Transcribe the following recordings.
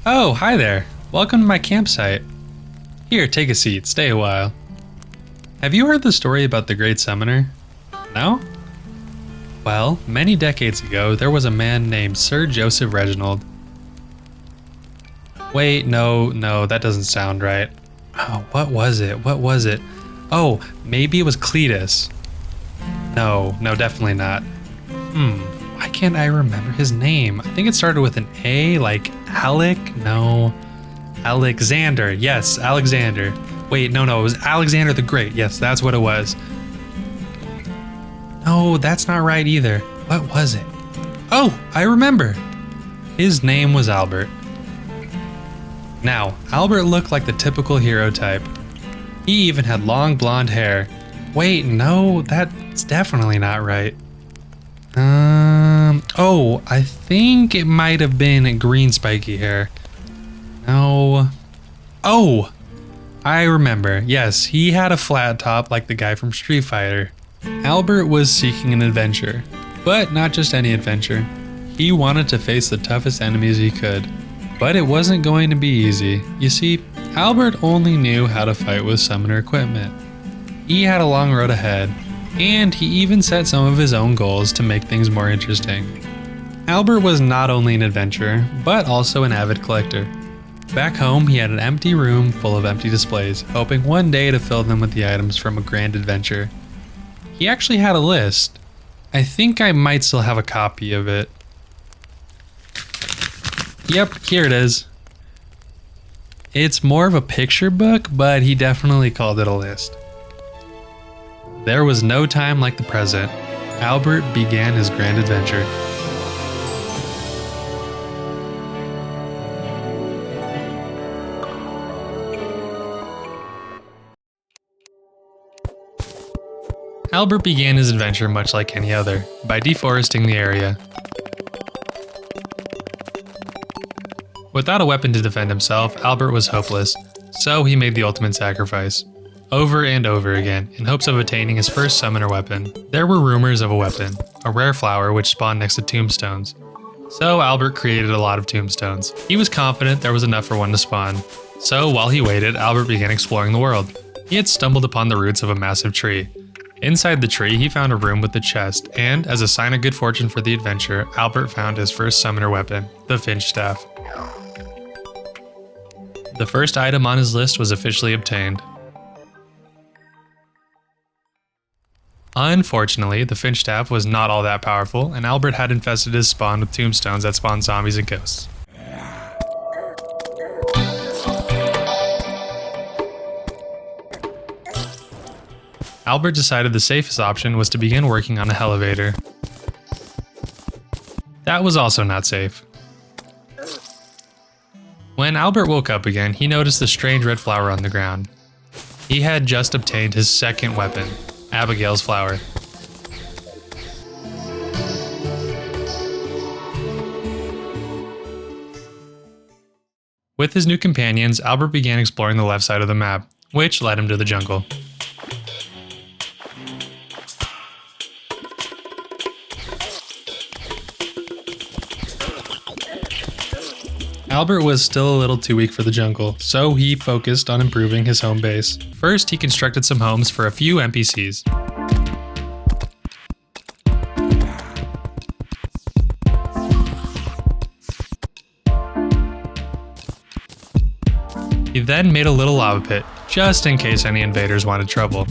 Oh, hi there. Welcome to my campsite. Here, take a seat. Stay a while. Have you heard the story about the Great Summoner? No? Well, many decades ago, there was a man named Sir Joseph Reginald. Wait, no, that doesn't sound right. Oh, what was it? Oh, maybe it was Cletus. No, definitely not. Why can't I remember his name? I think it started with an A, like Alec? No. Alexander. Yes, Alexander. Wait, no, it was Alexander the Great. Yes, that's what it was. No, that's not right either. What was it? Oh, I remember. His name was Albert. Now, Albert looked like the typical hero type. He even had long blonde hair. Wait, no, that's definitely not right. Oh, I think it might have been green spiky hair. No. Oh, I remember. Yes, he had a flat top like the guy from Street Fighter. Albert was seeking an adventure, but not just any adventure. He wanted to face the toughest enemies he could, but it wasn't going to be easy. You see, Albert only knew how to fight with summoner equipment. He had a long road ahead, and he even set some of his own goals to make things more interesting. Albert was not only an adventurer, but also an avid collector. Back home, he had an empty room full of empty displays, hoping one day to fill them with the items from a grand adventure. He actually had a list. I think I might still have a copy of it. Yep, here it is. It's more of a picture book, but he definitely called it a list. There was no time like the present. Albert began his grand adventure. Albert began his adventure much like any other, by deforesting the area. Without a weapon to defend himself, Albert was hopeless, so he made the ultimate sacrifice. Over and over again, in hopes of attaining his first summoner weapon. There were rumors of a weapon, a rare flower which spawned next to tombstones. So Albert created a lot of tombstones. He was confident there was enough for one to spawn. So while he waited, Albert began exploring the world. He had stumbled upon the roots of a massive tree. Inside the tree, he found a room with a chest, and as a sign of good fortune for the adventure, Albert found his first summoner weapon, the Finch Staff. The first item on his list was officially obtained. Unfortunately, the Finch Staff was not all that powerful, and Albert had infested his spawn with tombstones that spawned zombies and ghosts. Albert decided the safest option was to begin working on a elevator. That was also not safe. When Albert woke up again, he noticed the strange red flower on the ground. He had just obtained his second weapon, Abigail's flower. With his new companions, Albert began exploring the left side of the map, which led him to the jungle. Albert was still a little too weak for the jungle, so he focused on improving his home base. First, he constructed some homes for a few NPCs. He then made a little lava pit, just in case any invaders wanted trouble.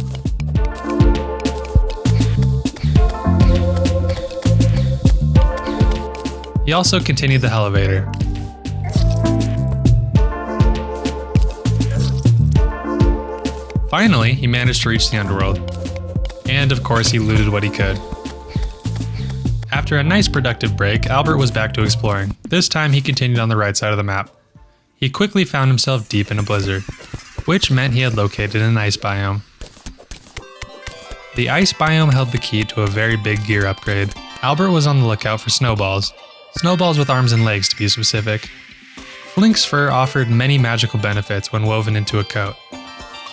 He also continued the elevator. Finally, he managed to reach the underworld. And of course, he looted what he could. After a nice productive break, Albert was back to exploring. This time, he continued on the right side of the map. He quickly found himself deep in a blizzard, which meant he had located an ice biome. The ice biome held the key to a very big gear upgrade. Albert was on the lookout for snowballs. Snowballs with arms and legs, to be specific. Flink's fur offered many magical benefits when woven into a coat.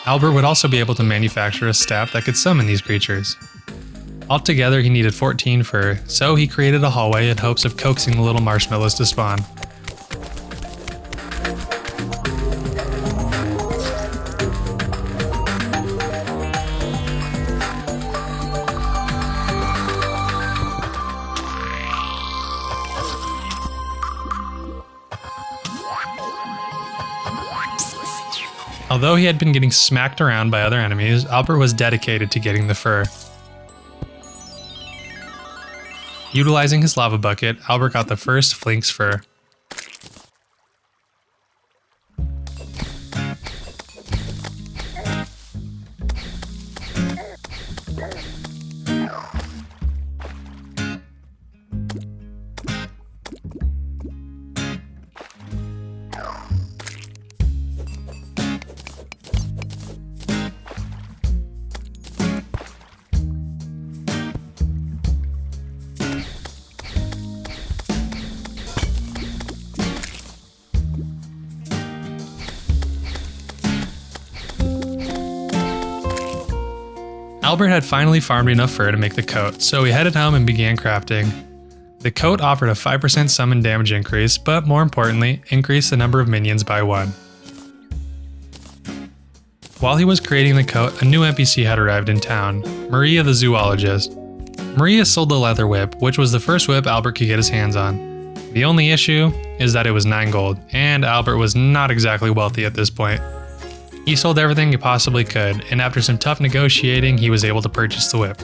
Albert would also be able to manufacture a staff that could summon these creatures. Altogether, he needed 14 fur, so he created a hallway in hopes of coaxing the little marshmallows to spawn. Although he had been getting smacked around by other enemies, Albert was dedicated to getting the fur. Utilizing his lava bucket, Albert got the first Flink's fur. Albert had finally farmed enough fur to make the coat, so he headed home and began crafting. The coat offered a 5% summon damage increase, but more importantly, increased the number of minions by 1. While he was creating the coat, a new NPC had arrived in town, Maria the zoologist. Maria sold the leather whip, which was the first whip Albert could get his hands on. The only issue is that it was 9 gold, and Albert was not exactly wealthy at this point. He sold everything he possibly could, and after some tough negotiating, he was able to purchase the whip.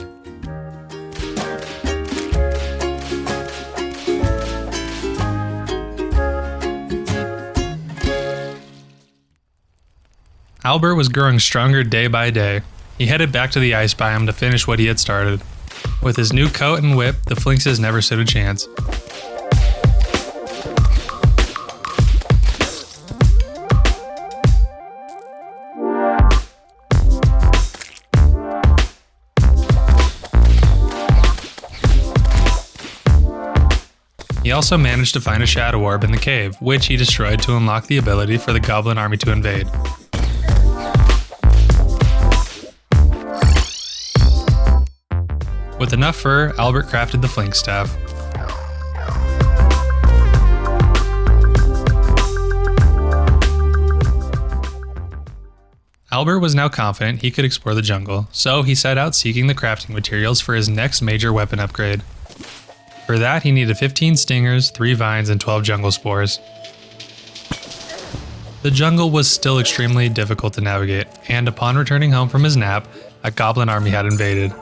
Albert was growing stronger day by day. He headed back to the ice biome to finish what he had started. With his new coat and whip, the Flinkses never stood a chance. He also managed to find a shadow orb in the cave, which he destroyed to unlock the ability for the goblin army to invade. With enough fur, Albert crafted the Flink staff. Albert was now confident he could explore the jungle, so he set out seeking the crafting materials for his next major weapon upgrade. For that, he needed 15 stingers, 3 vines, and 12 jungle spores. The jungle was still extremely difficult to navigate, and upon returning home from his nap, a goblin army had invaded.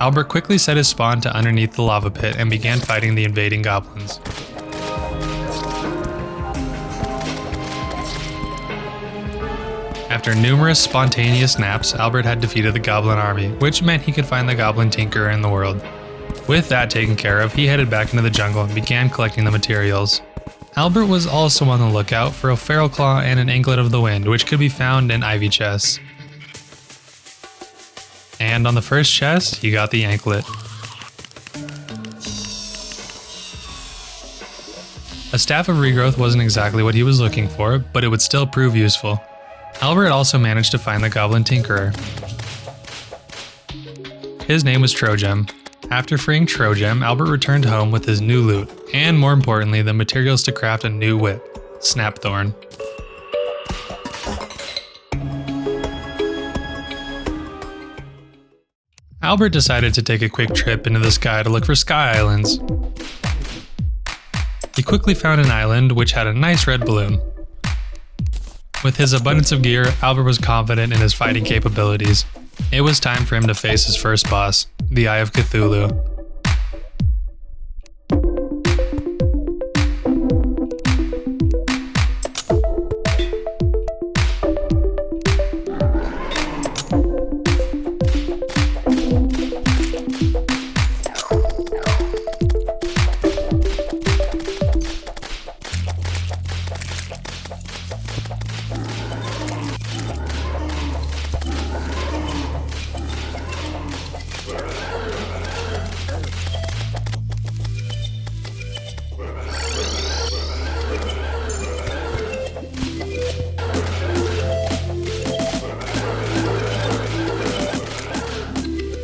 Albert quickly set his spawn to underneath the lava pit and began fighting the invading goblins. After numerous spontaneous naps, Albert had defeated the goblin army, which meant he could find the goblin tinkerer in the world. With that taken care of, he headed back into the jungle and began collecting the materials. Albert was also on the lookout for a feral claw and an anklet of the wind, which could be found in ivy chests. And on the first chest, he got the anklet. A staff of regrowth wasn't exactly what he was looking for, but it would still prove useful. Albert also managed to find the goblin tinkerer. His name was Trojem. After freeing Trojem, Albert returned home with his new loot, and more importantly, the materials to craft a new whip, Snapthorn. Albert decided to take a quick trip into the sky to look for sky islands. He quickly found an island which had a nice red balloon. With his abundance of gear, Albert was confident in his fighting capabilities. It was time for him to face his first boss, the Eye of Cthulhu.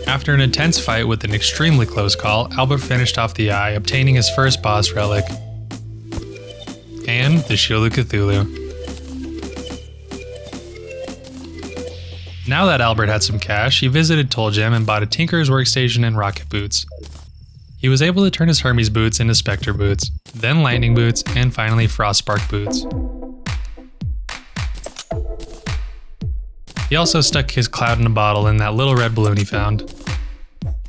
After an intense fight with an extremely close call, Albert finished off the eye, obtaining his first boss relic. And the Shield of Cthulhu. Now that Albert had some cash, he visited Tollgem and bought a Tinker's Workstation and rocket boots. He was able to turn his Hermes boots into Spectre boots, then Lightning boots, and finally Frostspark boots. He also stuck his cloud in a bottle in that little red balloon he found.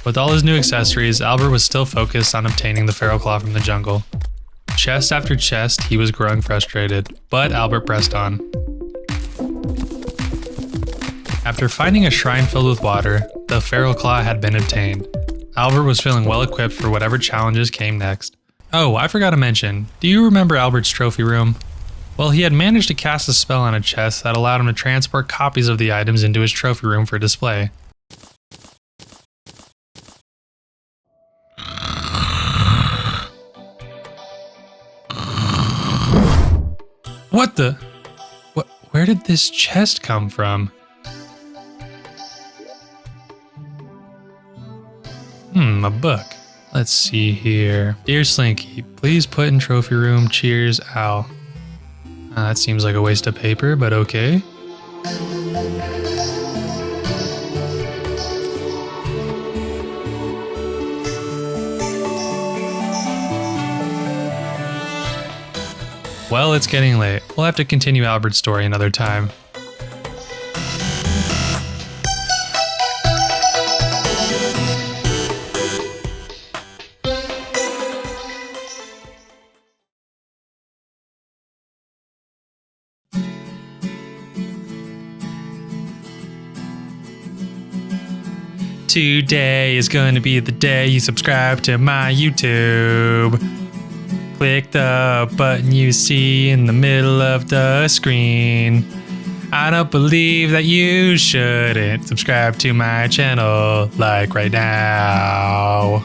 With all his new accessories, Albert was still focused on obtaining the feral claw from the jungle. Chest after chest, he was growing frustrated, but Albert pressed on. After finding a shrine filled with water, the feral claw had been obtained. Albert was feeling well equipped for whatever challenges came next. Oh, I forgot to mention, do you remember Albert's trophy room? Well, he had managed to cast a spell on a chest that allowed him to transport copies of the items into his trophy room for display. What the? Where did this chest come from? A book. Let's see here. Dear Sliinky, please put in trophy room. Cheers, Al. That seems like a waste of paper, but okay. Well, it's getting late. We'll have to continue Albert's story another time. Today is going to be the day you subscribe to my YouTube. Click the button you see in the middle of the screen. I don't believe that you shouldn't subscribe to my channel like right now.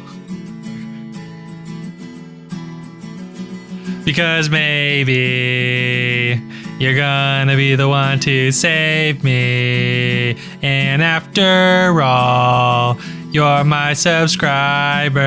Because maybe you're gonna be the one to save me. And after all, you're my subscriber.